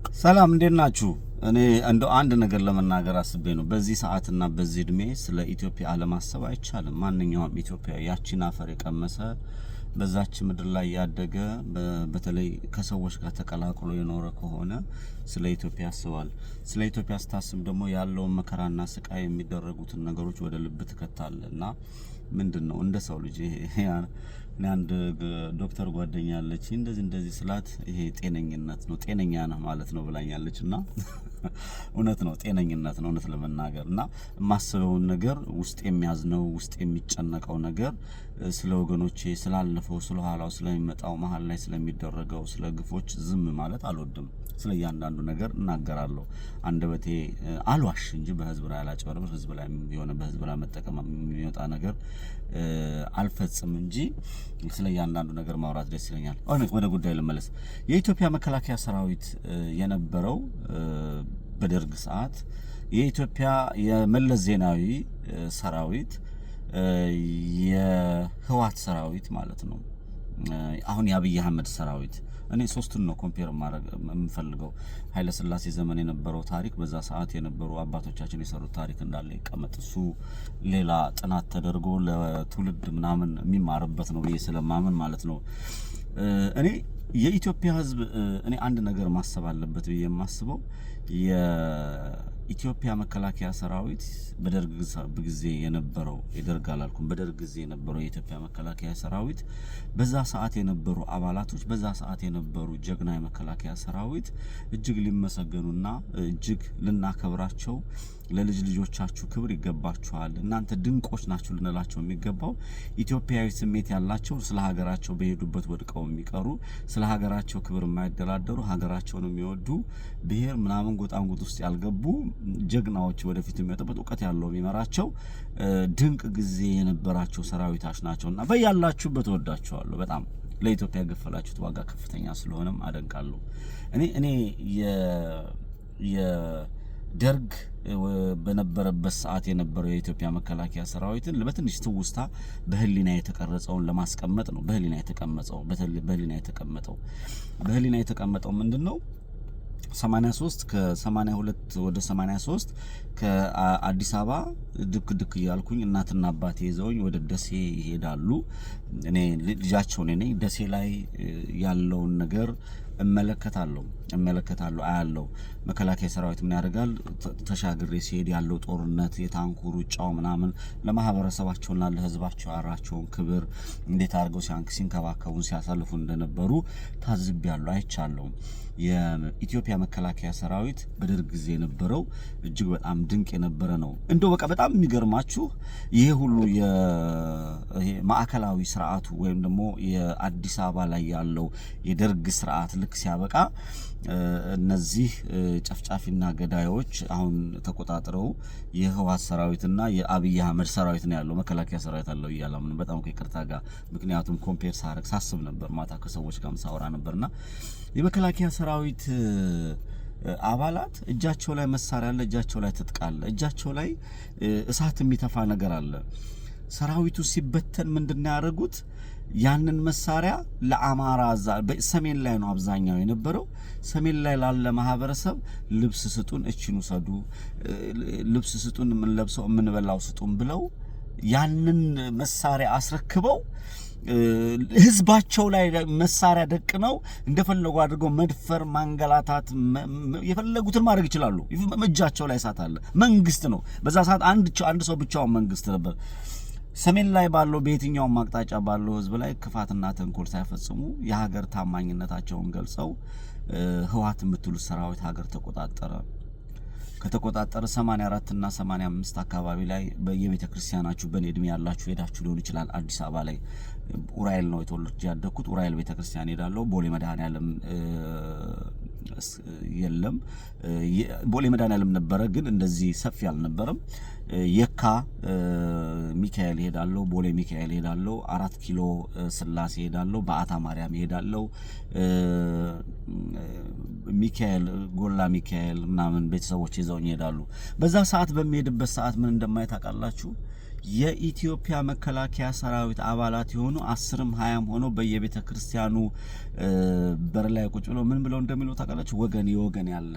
ሰላም እንዴት ናችሁ? እኔ እንደው አንድ ነገር ለመናገር አስቤ ነው። በዚህ ሰዓትና በዚህ እድሜ ስለ ኢትዮጵያ አለማሰብ አይቻልም። ማንኛውም ኢትዮጵያዊ ያቺን አፈር የቀመሰ በዛች ምድር ላይ ያደገ በተለይ ከሰዎች ጋር ተቀላቅሎ የኖረ ከሆነ ስለ ኢትዮጵያ ያስባል። ስለ ኢትዮጵያ ስታስብ ደግሞ ያለውን መከራና ስቃይ የሚደረጉትን ነገሮች ወደ ልብ ትከታለና ምንድነው እንደ ሰው ልጅ አንድ ዶክተር ጓደኛ አለች እንደዚህ ስላት ይሄ ጤነኝነት ነው ጤነኛ ነህ ማለት ነው ብላኛለችና እውነት ነው ጤነኝነት ነው እውነት ለመናገርና የማስበውን ነገር ውስጥ የሚያዝነው ውስጥ የሚጨነቀው ነገር ስለ ወገኖቼ ስላለፈው ስለ ኋላው ስለሚመጣው መሀል ላይ ስለሚደረገው ስለ ግፎች ዝም ማለት አልወድም። ስለ እያንዳንዱ ነገር እናገራለሁ። አንደበቴ አልዋሽ እንጂ በህዝብ ላይ አላጭበረብር፣ ህዝብ ላይ የሆነ በህዝብ ላይ መጠቀም የሚወጣ ነገር አልፈጽም እንጂ ስለ እያንዳንዱ ነገር ማውራት ደስ ይለኛል። ወደ ጉዳይ ልመለስ። የኢትዮጵያ መከላከያ ሰራዊት የነበረው በደርግ ሰዓት የኢትዮጵያ የመለስ ዜናዊ ሰራዊት የህወሓት ሰራዊት ማለት ነው። አሁን የአብይ አህመድ ሰራዊት እኔ ሶስቱን ነው ኮምፔር ማድረግ የምፈልገው። ኃይለ ሥላሴ ዘመን የነበረው ታሪክ በዛ ሰዓት የነበሩ አባቶቻችን የሰሩት ታሪክ እንዳለ ይቀመጥ። እሱ ሌላ ጥናት ተደርጎ ለትውልድ ምናምን የሚማርበት ነው ብዬ ስለማምን ማለት ነው። እኔ የኢትዮጵያ ህዝብ እኔ አንድ ነገር ማሰብ አለበት ብዬ የማስበው የኢትዮጵያ መከላከያ ሰራዊት በደርግ ጊዜ የነበረው የደርግ አላልኩም በደርግ ጊዜ የነበረው የኢትዮጵያ መከላከያ ሰራዊት በዛ ሰዓት የነበሩ አባላቶች በዛ ሰዓት የነበሩ ጀግና የመከላከያ ሰራዊት እጅግ ሊመሰገኑና እጅግ ልናከብራቸው ለልጅ ልጆቻችሁ ክብር ይገባችኋል፣ እናንተ ድንቆች ናችሁ ልንላቸው የሚገባው ኢትዮጵያዊ ስሜት ያላቸው ስለ ሀገራቸው በሄዱበት ወድቀው የሚቀሩ ስለ ሀገራቸው ክብር የማይደላደሩ ሀገራቸውን የሚወዱ ብሔር ምናምን ጎጣንጉጥ ውስጥ ያልገቡ ጀግናዎች ወደፊት የሚወጡበት እውቀት ያለው የሚመራቸው ድንቅ ጊዜ የነበራቸው ሰራዊታች ናቸውና በያላችሁበት ወዳችኋለሁ። በጣም ለኢትዮጵያ ገፈላችሁት ዋጋ ከፍተኛ ስለሆነም አደንቃለሁ። እኔ የደርግ በነበረበት ሰዓት የነበረው የኢትዮጵያ መከላከያ ሰራዊትን በትንሽ ትውስታ በህሊና የተቀረጸውን ለማስቀመጥ ነው። በህሊና የተቀመጠው ምንድነው? 83 ከ82 ወደ 83 ከአዲስ አበባ ድክ እያልኩኝ እናትና አባቴ ይዘውኝ ወደ ደሴ ይሄዳሉ። እኔ ልጃቸው ነኝ። ደሴ ላይ ያለውን ነገር እመለከታለሁ አያለው። መከላከያ ሰራዊት ምን ያደርጋል? ተሻግሬ ሲሄድ ያለው ጦርነት የታንኩ ሩጫው ምናምን ለማህበረሰባቸውና ለህዝባቸው ያራቸውን ክብር እንዴት አድርገው ሲንከባከቡን ሲያሳልፉ እንደነበሩ ታዝቤያለሁ፣ አይቻለሁ። የኢትዮጵያ መከላከያ ሰራዊት በደርግ ጊዜ የነበረው እጅግ በጣም ድንቅ የነበረ ነው። እንደው በቃ በጣም የሚገርማችሁ ይሄ ሁሉ የማዕከላዊ ስርዓቱ ወይም ደግሞ የአዲስ አበባ ላይ ያለው የደርግ ስርዓት ልክ ሲያበቃ እነዚህ ጨፍጫፊና ገዳዮች አሁን ተቆጣጥረው የህወሓት ሰራዊትና የአብይ አህመድ ሰራዊት ነው ያለው። መከላከያ ሰራዊት አለው እያላምን በጣም ከይቅርታ ጋር ምክንያቱም ኮምፔር ሳስብ ነበር ማታ ከሰዎች ጋር ሳወራ ነበርና የመከላከያ ሰራዊት አባላት እጃቸው ላይ መሳሪያ አለ፣ እጃቸው ላይ ትጥቅ አለ፣ እጃቸው ላይ እሳት የሚተፋ ነገር አለ። ሰራዊቱ ሲበተን ምንድነው ያደረጉት? ያንን መሳሪያ ለአማራ በሰሜን ላይ ነው አብዛኛው የነበረው። ሰሜን ላይ ላለ ማህበረሰብ ልብስ ስጡን፣ እቺን ውሰዱ፣ ልብስ ስጡን፣ ምን ለብሰው ምን በላው ስጡን ብለው ያንን መሳሪያ አስረክበው ህዝባቸው ላይ መሳሪያ ደቅነው እንደፈለጉ አድርገው መድፈር፣ ማንገላታት የፈለጉትን ማድረግ ይችላሉ። እጃቸው ላይ እሳት አለ። መንግስት ነው በዛ ሰዓት አንድ ሰው ብቻውን መንግስት ነበር። ሰሜን ላይ ባለው በየትኛውም አቅጣጫ ባለው ህዝብ ላይ ክፋትና ተንኮል ሳይፈጽሙ የሀገር ታማኝነታቸውን ገልጸው ህወሓት የምትሉት ሰራዊት ሀገር ተቆጣጠረ። ከተቆጣጠረ 84 እና 85 አካባቢ ላይ በየቤተ ክርስቲያናችሁ በኔ እድሜ ያላችሁ ሄዳችሁ ሊሆን ይችላል። አዲስ አበባ ላይ ኡራኤል ነው የተወለድኩት ያደግኩት። ኡራኤል ቤተ ክርስቲያን ሄዳለሁ። ቦሌ መድኃኔዓለም የለም። ቦሌ መድኃኔዓለም ነበረ ግን እንደዚህ ሰፊ አልነበረም። የካ ሚካኤል ሄዳለሁ፣ ቦሌ ሚካኤል ሄዳለሁ፣ 4 ኪሎ ስላሴ ሄዳለሁ፣ በአታ ማርያም ሄዳለሁ፣ ሚካኤል ጎላ ሚካኤል ምናምን ቤተሰቦች ይዘውኝ ይሄዳሉ። በዛ ሰዓት በሚሄድበት ሰዓት ምን እንደማይታቃላችሁ የኢትዮጵያ መከላከያ ሰራዊት አባላት የሆኑ 10ም 20ም ሆኖ በየቤተ ክርስቲያኑ በር ላይ ቁጭ ብለው ምን ብለው እንደሚሉ ታውቃላችሁ? ወገን የወገን ያለ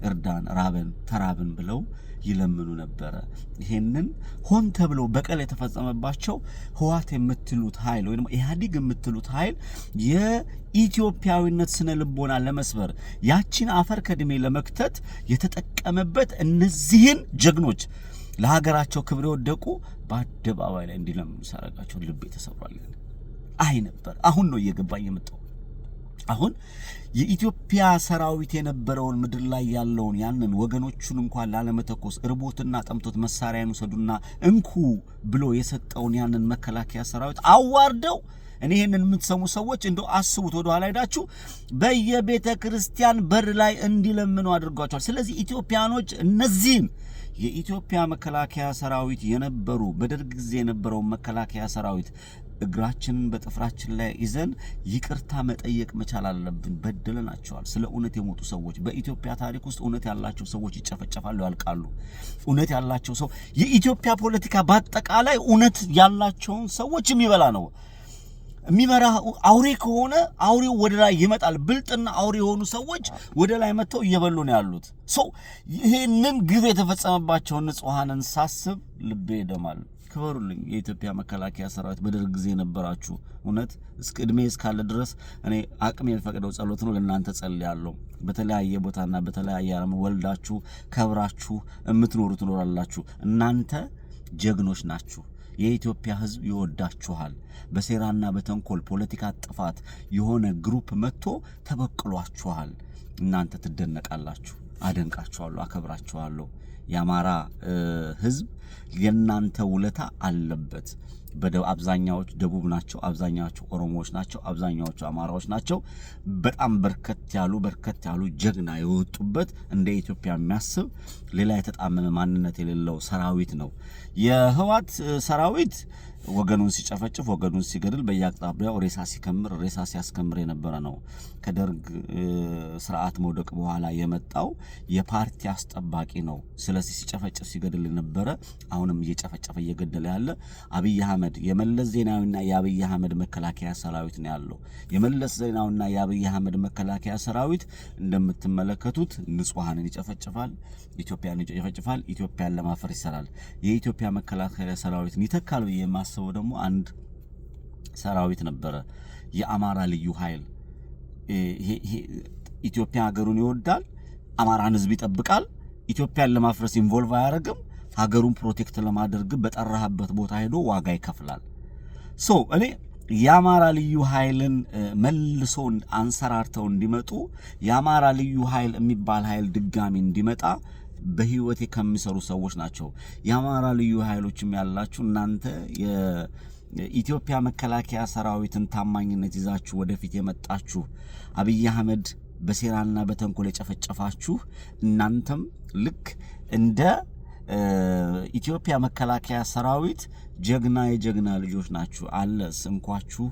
እርዳን ራበን ተራብን ብለው ይለምኑ ነበር። ይሄንን ሆን ተብሎ በቀል የተፈጸመባቸው ህዋት የምትሉት ኃይል ወይ ደግሞ ኢህአዲግ የምትሉት ኃይል የኢትዮጵያዊነት ስነ ልቦና ለመስበር ያቺን አፈር ከድሜ ለመክተት የተጠቀመበት እነዚህን ጀግኖች ለሀገራቸው ክብር ወደቁ በአደባባይ ላይ እንዲለምኑ ሳረጋቸው ልቤ ተሰብሯል። አይ ነበር አሁን ነው እየገባኝ የመጣው። አሁን የኢትዮጵያ ሰራዊት የነበረውን ምድር ላይ ያለውን ያንን ወገኖቹን እንኳን ላለመተኮስ እርቦትና ጠምቶት መሳሪያን ወሰዱና እንኩ ብሎ የሰጠውን ያንን መከላከያ ሰራዊት አዋርደው እኔ ይሄንን የምትሰሙ ሰዎች እንደው አስቡት ወደ ኋላ ሄዳችሁ በየቤተ ክርስቲያን በር ላይ እንዲለምኑ አድርጓቸዋል። ስለዚህ ኢትዮጵያኖች እነዚህን የኢትዮጵያ መከላከያ ሰራዊት የነበሩ በደርግ ጊዜ የነበረው መከላከያ ሰራዊት እግራችንን በጥፍራችን ላይ ይዘን ይቅርታ መጠየቅ መቻል አለብን። በደለናቸዋል። ስለ እውነት የሞቱ ሰዎች በኢትዮጵያ ታሪክ ውስጥ እውነት ያላቸው ሰዎች ይጨፈጨፋሉ፣ ያልቃሉ። እውነት ያላቸው ሰው የኢትዮጵያ ፖለቲካ በአጠቃላይ እውነት ያላቸውን ሰዎች የሚበላ ነው። የሚመራ አውሬ ከሆነ አውሬው ወደ ላይ ይመጣል። ብልጥና አውሬ የሆኑ ሰዎች ወደ ላይ መጥተው እየበሉ ነው ያሉት። ይሄንን ግፍ የተፈጸመባቸውን ንጹሃንን ሳስብ ልቤ ይደማል። ክበሩልኝ የኢትዮጵያ መከላከያ ሰራዊት በደርግ ጊዜ የነበራችሁ እውነት እስከ እድሜ እስካለ ድረስ እኔ አቅም የሚፈቅደው ጸሎት ነው ለእናንተ ጸልያለሁ። በተለያየ ቦታና በተለያየ ዓለም ወልዳችሁ ከብራችሁ የምትኖሩ ትኖራላችሁ። እናንተ ጀግኖች ናችሁ። የኢትዮጵያ ሕዝብ ይወዳችኋል። በሴራና በተንኮል ፖለቲካ ጥፋት የሆነ ግሩፕ መጥቶ ተበቅሏችኋል። እናንተ ትደነቃላችሁ። አደንቃችኋለሁ፣ አከብራችኋለሁ። የአማራ ሕዝብ የናንተ ውለታ አለበት። አብዛኛዎቹ ደቡብ ናቸው፣ አብዛኛዎቹ ኦሮሞዎች ናቸው፣ አብዛኛዎቹ አማራዎች ናቸው። በጣም በርከት ያሉ ጀግና የወጡበት እንደ ኢትዮጵያ የሚያስብ ሌላ የተጣመመ ማንነት የሌለው ሰራዊት ነው። የህዋት ሰራዊት ወገኑን ሲጨፈጭፍ ወገኑን ሲገድል በየአቅጣጫው ሬሳ ሲከምር ሬሳ ሲያስከምር የነበረ ነው። ከደርግ ስርዓት መውደቅ በኋላ የመጣው የፓርቲ አስጠባቂ ነው። ስለዚህ ሲጨፈጭፍ ሲገድል የነበረ አሁንም እየጨፈጨፈ እየገደለ ያለ አብይ አህመድ የመለስ ዜናዊና የአብይ አህመድ መከላከያ ሰራዊት ነው ያለው። የመለስ ዜናዊና የአብይ አህመድ መከላከያ ሰራዊት እንደምትመለከቱት ንጹሃንን ይጨፈጭፋል፣ ኢትዮጵያን ይጨፈጭፋል፣ ኢትዮጵያን ለማፈር ይሰራል። የኢትዮጵያ መከላከያ ሰራዊት ይተካል ብዬ የማስበው ደግሞ አንድ ሰራዊት ነበረ፣ የአማራ ልዩ ኃይል። ኢትዮጵያ ሀገሩን ይወዳል፣ አማራን ህዝብ ይጠብቃል፣ ኢትዮጵያን ለማፍረስ ኢንቮልቭ አያደርግም፣ ሀገሩን ፕሮቴክት ለማድረግ በጠራህበት ቦታ ሄዶ ዋጋ ይከፍላል። እኔ የአማራ ልዩ ኃይልን መልሶ አንሰራርተው እንዲመጡ የአማራ ልዩ ኃይል የሚባል ኃይል ድጋሚ እንዲመጣ በህይወቴ ከሚሰሩ ሰዎች ናቸው። የአማራ ልዩ ኃይሎችም ያላችሁ እናንተ የኢትዮጵያ መከላከያ ሰራዊትን ታማኝነት ይዛችሁ ወደፊት የመጣችሁ አብይ አህመድ በሴራና በተንኮል የጨፈጨፋችሁ እናንተም ልክ እንደ ኢትዮጵያ መከላከያ ሰራዊት የጀግና ልጆች ናችሁ። አለስ እንኳችሁ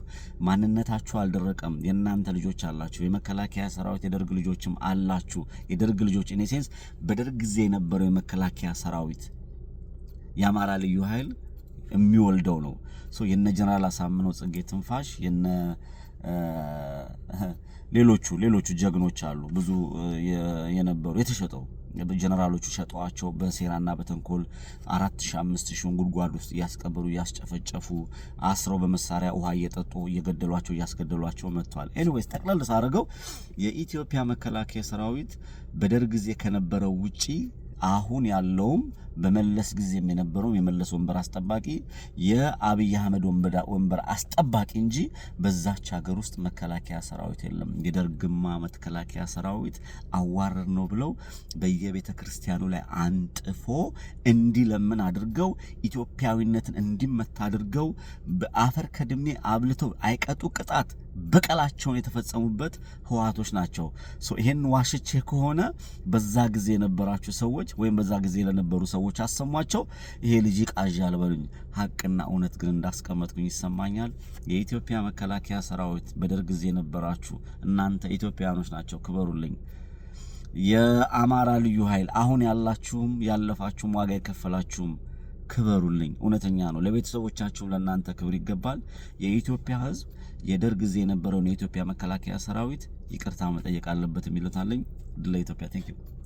ማንነታችሁ አልደረቀም። የናንተ ልጆች አላችሁ። የመከላከያ ሰራዊት የደርግ ልጆችም አላችሁ። የደርግ ልጆች ኢን ሴንስ በደርግ ጊዜ የነበረው የመከላከያ ሰራዊት የአማራ ልዩ ኃይል የሚወልደው ነው። የነ ጀነራል አሳምነው ጽጌ ትንፋሽ የነ ሌሎቹ ጀግኖች አሉ። ብዙ የነበሩ የተሸጠው ጀነራሎቹ ሸጧቸው በሴራና በተንኮል 4000 5000 ጉድጓድ ውስጥ ያስቀበሩ ያስጨፈጨፉ አስረው በመሳሪያ ውሃ እየጠጡ እየገደሏቸው ያስገደሏቸው መጥቷል። ኤኒዌይስ ጠቅላላ ሳረገው የኢትዮጵያ መከላከያ ሰራዊት በደርግ ጊዜ ከነበረው ውጪ አሁን ያለውም በመለስ ጊዜም የነበረው የመለስ ወንበር አስጠባቂ የአብይ አህመድ ወንበር አስጠባቂ እንጂ በዛች ሀገር ውስጥ መከላከያ ሰራዊት የለም። የደርግማ መከላከያ ሰራዊት አዋረድ ነው ብለው በየቤተ ክርስቲያኑ ላይ አንጥፎ እንዲለምን አድርገው ኢትዮጵያዊነትን እንዲመታ አድርገው በአፈር ከድሜ አብልተው አይቀጡ ቅጣት በቀላቸውን የተፈጸሙበት ህዋቶች ናቸው። ይሄን ዋሽቼ ከሆነ በዛ ጊዜ የነበራችሁ ሰዎች ወይም በዛ ጊዜ ለነበሩ ሰዎች አሰሟቸው። ይሄ ልጅ ቃዣል በሉኝ። ሐቅና እውነት ግን እንዳስቀመጥኩኝ ይሰማኛል። የኢትዮጵያ መከላከያ ሰራዊት በደርግ ጊዜ የነበራችሁ እናንተ ኢትዮጵያኖች ናቸው፣ ክበሩልኝ። የአማራ ልዩ ኃይል አሁን ያላችሁም ያለፋችሁም ዋጋ የከፈላችሁም ክበሩልኝ። እውነተኛ ነው። ለቤተሰቦቻችሁ ለእናንተ ክብር ይገባል። የኢትዮጵያ ሕዝብ የደርግ ጊዜ የነበረውን የኢትዮጵያ መከላከያ ሰራዊት ይቅርታ መጠየቅ አለበት የሚሉት አለኝ። ድል ለኢትዮጵያ። ቴንክ ዩ